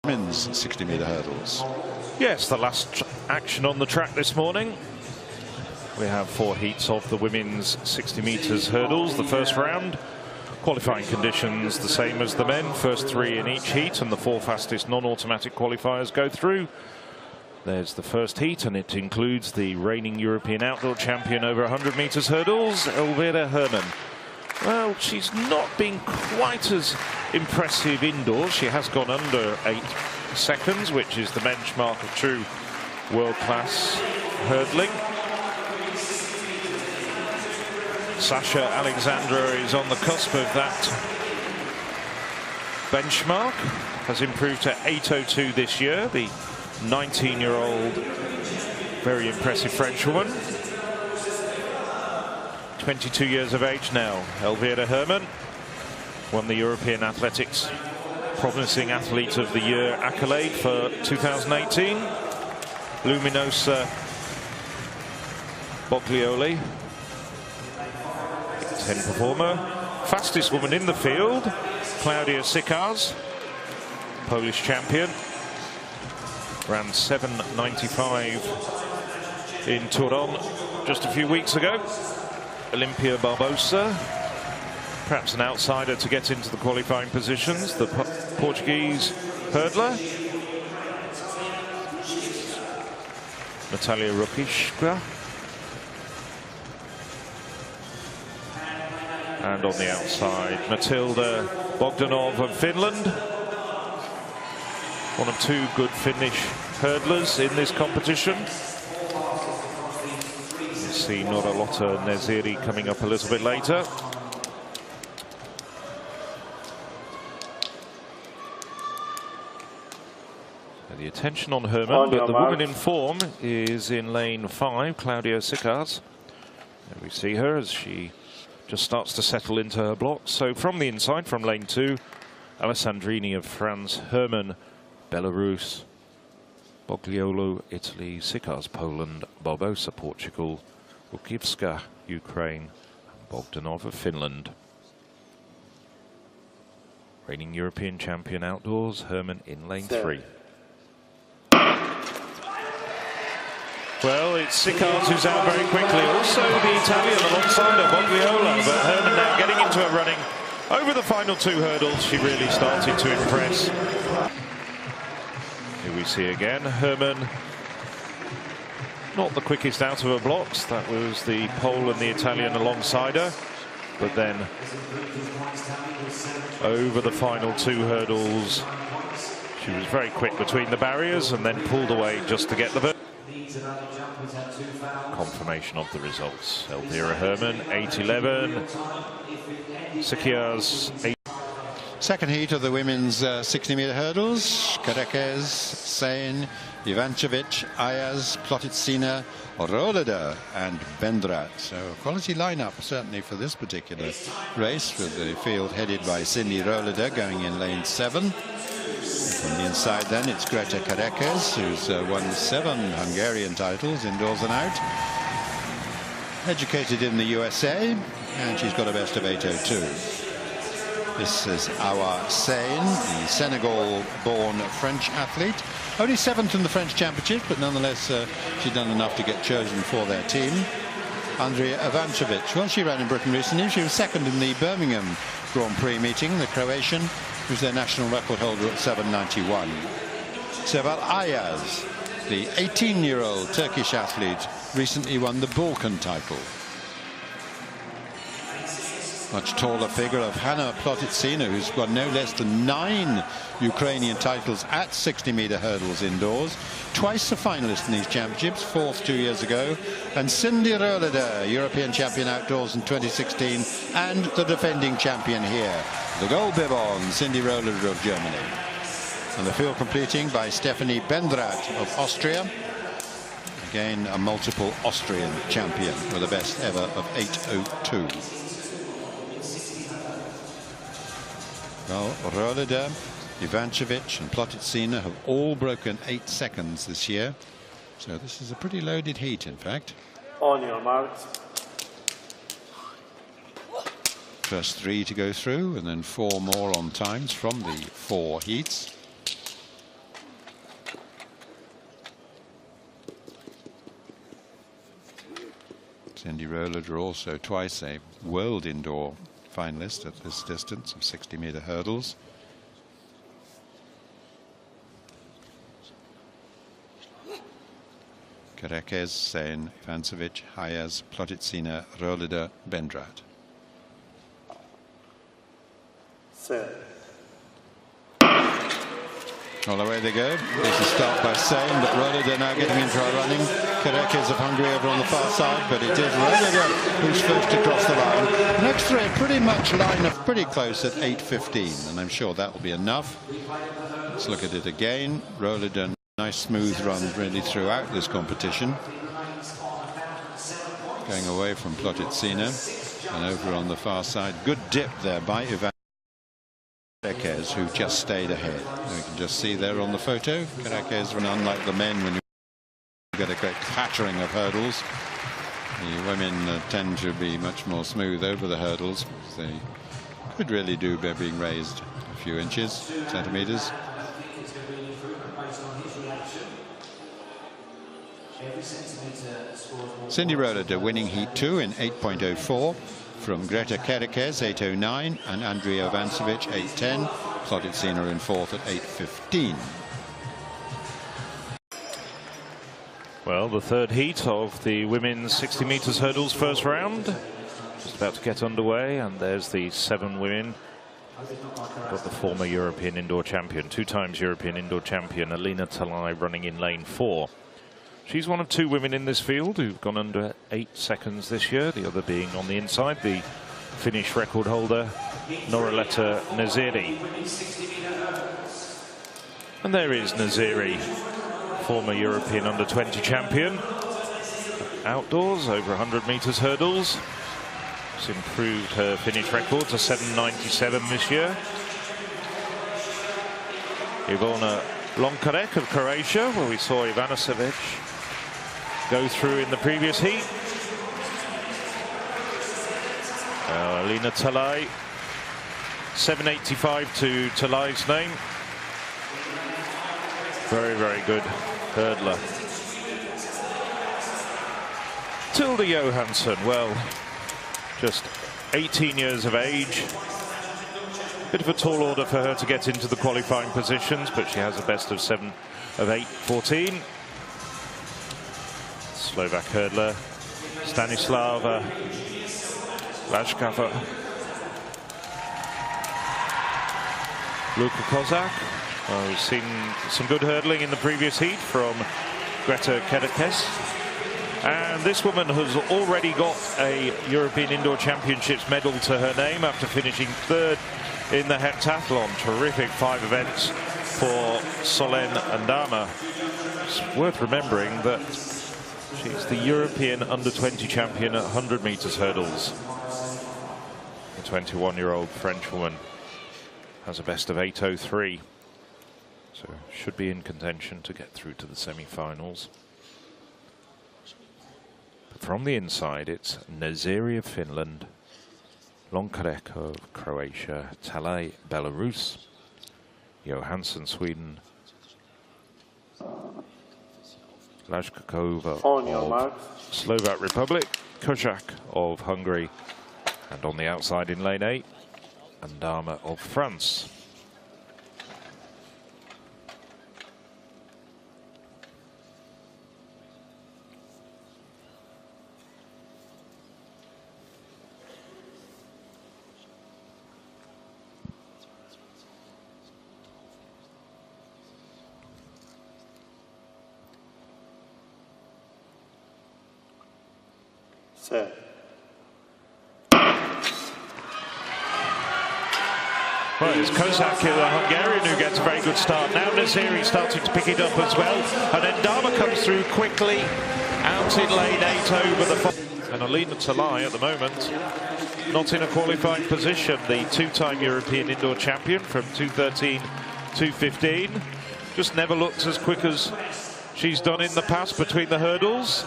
Men's 60-metre hurdles. Yes, the last action on the track this morning. We have 4 heats of the women's 60 metres hurdles. The first round, qualifying conditions the same as the men. First 3 in each heat, and the 4 fastest non-automatic qualifiers go through. There's the first heat, and it includes the reigning European outdoor champion over 100 metres hurdles, A.W.A. Herman. Well, she's not been quite as impressive indoors. She has gone under 8 seconds, which is the benchmark of true world-class hurdling. Sasha Alexandra is on the cusp of that benchmark. Has improved to 8:02 this year. The 19-year-old, very impressive French woman. 22 years of age now. A.W.A. Herman won the European Athletics Promising Athlete of the Year accolade for 2018. Luminosa Boglioli, 10 performer. Fastest woman in the field, Claudia Sikars, Polish champion. Ran 7:95 in Turin just a few weeks ago. Olympia Barbosa, perhaps an outsider to get into the qualifying positions. The Portuguese hurdler. Natalia Rukiszka. And on the outside, Matilda Bogdanov of Finland. One of 2 good Finnish hurdlers in this competition. We'll see Noralotta Neziri coming up a little bit later. The attention on Herman, but the woman in form is in lane 5, Claudia Sikars. There we see her as she just starts to settle into her block. So from the inside, from lane 2, Alessandrini of France, Herman, Belarus, Bogliolo, Italy, Sikars, Poland, Barbosa, Portugal, Rukiewska, Ukraine, and Bogdanov of Finland. Reigning European champion outdoors, Herman in lane 3. Well, it's Sikars who's out very quickly. Also the Italian alongside her, Bogliolo. But Herman now getting into her running. Over the final 2 hurdles, she really started to impress. Here we see again, Herman. Not the quickest out of her blocks. That was the Pole and the Italian alongside her. But then, over the final 2 hurdles, she was very quick between the barriers and then pulled away just to get the confirmation of the results. A.W.A. Herman, 8:11. Sikars, 8. Second heat of the women's 60-metre hurdles. Karekes, Sain, Ivancevic, Ayaz, Plotitsina, Roleda and Bendrat. So a quality lineup certainly for this particular race, with the field headed by Cindy Roleda going in lane 7. From the inside then, it's Greta Karekes, who's won 7 Hungarian titles, indoors and out. Educated in the USA, and she's got a best of 8:02. This is A.W.A, the Senegal-born French athlete. Only 7th in the French Championship, but nonetheless she's done enough to get chosen for their team. Andrea Ivancevic, well, she ran in Britain recently. She was 2nd in the Birmingham Grand Prix meeting, the Croatian, who's their national record holder at 7:91. Seval Ayaz, the 18-year-old Turkish athlete, recently won the Balkan title. Much taller figure of Hanna Plotitsina, who's won no less than 9 Ukrainian titles at 60-metre hurdles indoors. Twice a finalist in these championships, 4th 2 years ago. And Cindy Roleda, European champion outdoors in 2016, and the defending champion here, the gold bibbon, Cindy Roleda of Germany. And the field completing by Stephanie Bendrat of Austria. Again, a multiple Austrian champion with a best ever of 8:02. Well, Roleda, Ivancevic and Plotitsina have all broken 8 seconds this year. So this is a pretty loaded heat, in fact. On your marks. First 3 to go through, and then 4 more on times from the 4 heats. Cindy Rowlander, also twice a world indoor finalist at this distance of 60-meter hurdles. Kerekes, Sen, Ivanovic, Hayes, Plotitsina, Rowlander, Bendrad. Well, away they go. There's a start by Sen, but Rowlander now getting into our running. Kerekes of Hungary over on the far side, but it is Rowlander who's first to cross the line. The next three pretty much line up pretty close at 8:15, and I'm sure that will be enough. Let's look at it again. Rowlander, nice smooth run really throughout this competition. Going away from Plotitsina, and over on the far side, good dip there by Ivanovic, who just stayed ahead. You can just see there on the photo, Kerekes, unlike the men, when you get a great pattering of hurdles, the women tend to be much more smooth over the hurdles. They could really do by being raised a few inches, centimeters. Cindy Rowlander winning heat 2 in 8.04 from Greta Kerekes 8:09 and Andrea Ivanovic 8:10. Plotitsina in fourth at 8:15. Well, the third heat of the women's 60 meters hurdles first round just about to get underway, and there's the 7 women. Got the former European indoor champion, 2 times European indoor champion, Alina Talai, running in lane 4. She's one of 2 women in this field who've gone under 8 seconds this year, the other being on the inside, the Finnish record holder, Noraleta Naziri. And there is Naziri, former European under-20 champion. Outdoors, over 100 meters hurdles. She's improved her Finnish record to 7:97 this year. Ivona Lonkarek of Croatia, where we saw Ivanovic go through in the previous heat. Alina Talai, 7:85 to Talai's name. Very, very good hurdler. Tilda Johansson, well, just 18 years of age. Bit of a tall order for her to get into the qualifying positions, but she has a best of 7:8.14. Slovak hurdler Stanislava Lashkava. Luka Kozak. Well, we've seen some good hurdling in the previous heat from Greta Kerekes. And this woman has already got a European Indoor Championships medal to her name after finishing 3rd in the heptathlon. Terrific 5 events for Solène Ndama. It's worth remembering that she's the European under-20 champion at 100 meters hurdles. The 21-year-old French woman has a best of 8:03. So should be in contention to get through to the semi-finals. But from the inside, it's Naziri of Finland, Lonkarek of Croatia, Talai Belarus, Johansson Sweden, Lashkova of Slovak Republic, Kozak of Hungary, and on the outside in lane 8, Ndama of France. Well, it's Kozak, the Hungarian, who gets a very good start. Now Naziri starting to pick it up as well. And then Ndama comes through quickly out in lane 8 over the... And Alina Talai at the moment not in a qualifying position. The 2-time European indoor champion from 2:13, 2:15. Just never looked as quick as she's done in the past between the hurdles.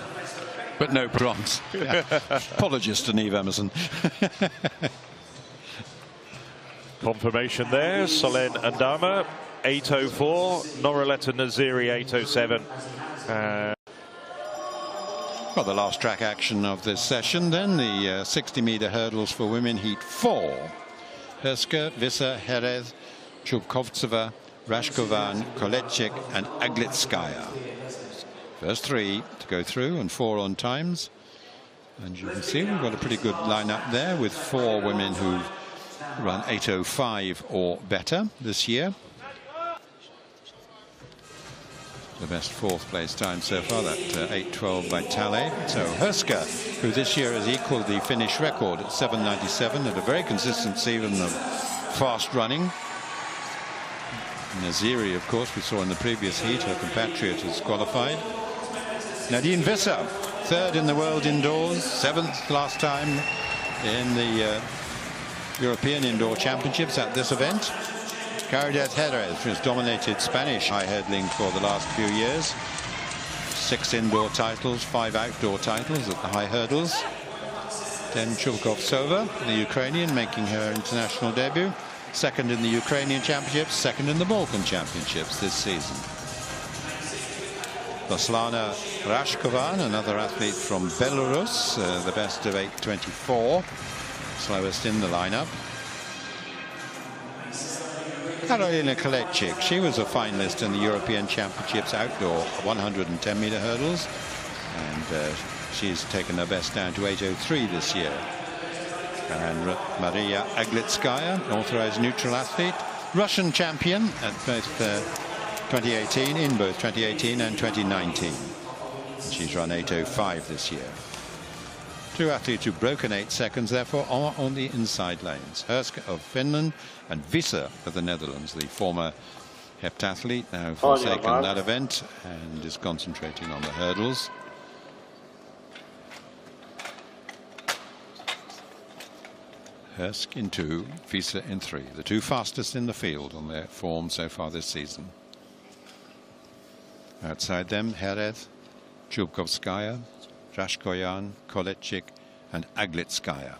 But no bronze. Yeah. Apologies to Neve Emerson. Confirmation there, Solène Ndama, 8:04, Noraleta Naziri, 8:07. Well, the last track action of this session then, the 60-meter hurdles for women, heat 4. Herska, Visser, Herez, Chubkovtseva, Rashkovan, Koletchik and Aglitskaya. First 3 to go through and 4 on times. And you can see we've got a pretty good lineup there with 4 women who've run 8:05 or better this year. The best 4th place time so far, that 8:12 by Tale. So Herska, who this year has equalled the Finnish record at 7:97, had a very consistent season of fast running. Naziri, of course, we saw in the previous heat, her compatriot has qualified. Nadine Visser, 3rd in the world indoors, 7th last time in the European Indoor Championships at this event. Caridad Jerez has dominated Spanish high hurdling for the last few years. 6 indoor titles, 5 outdoor titles at the high hurdles. Then Chubkovtseva, the Ukrainian, making her international debut. 2nd in the Ukrainian Championships, 2nd in the Balkan Championships this season. Vaslana Rashkovan, another athlete from Belarus, the best of 8:24, slowest in the lineup. Karolina Koletchik, she was a finalist in the European Championships outdoor 110-meter hurdles, and she's taken her best down to 8:03 this year. And Maria Aglitskaya, authorized neutral athlete, Russian champion at both 2018, in both 2018 and 2019. She's run 8:05 this year. 2 athletes who've broken 8 seconds, therefore, are on the inside lanes. Herska of Finland and Visser of the Netherlands, the former heptathlete, now forsaken that event and is concentrating on the hurdles. Hersk in 2, Visser in 3. The 2 fastest in the field on their form so far this season. Outside them, Herez, Chubkovskaya, Rashkoyan, Koletchik and Aglitskaya.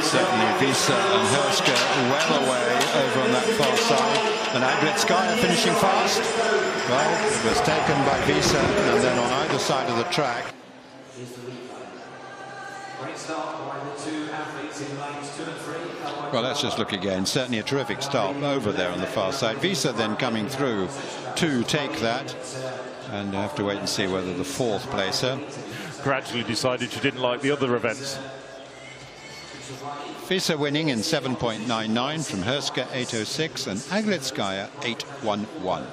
Certainly Visser and Herska well away over on that far side, and Aglitskaya finishing fast. Well, it was taken by Visser, and then on either side of the track. Well, let's just look again. Certainly a terrific start over there on the far side. Visser then coming through to take that, and have to wait and see whether the 4th placer gradually decided she didn't like the other events. Visser winning in 7.99 from Herska 8:06 and Aglitskaya 8:11.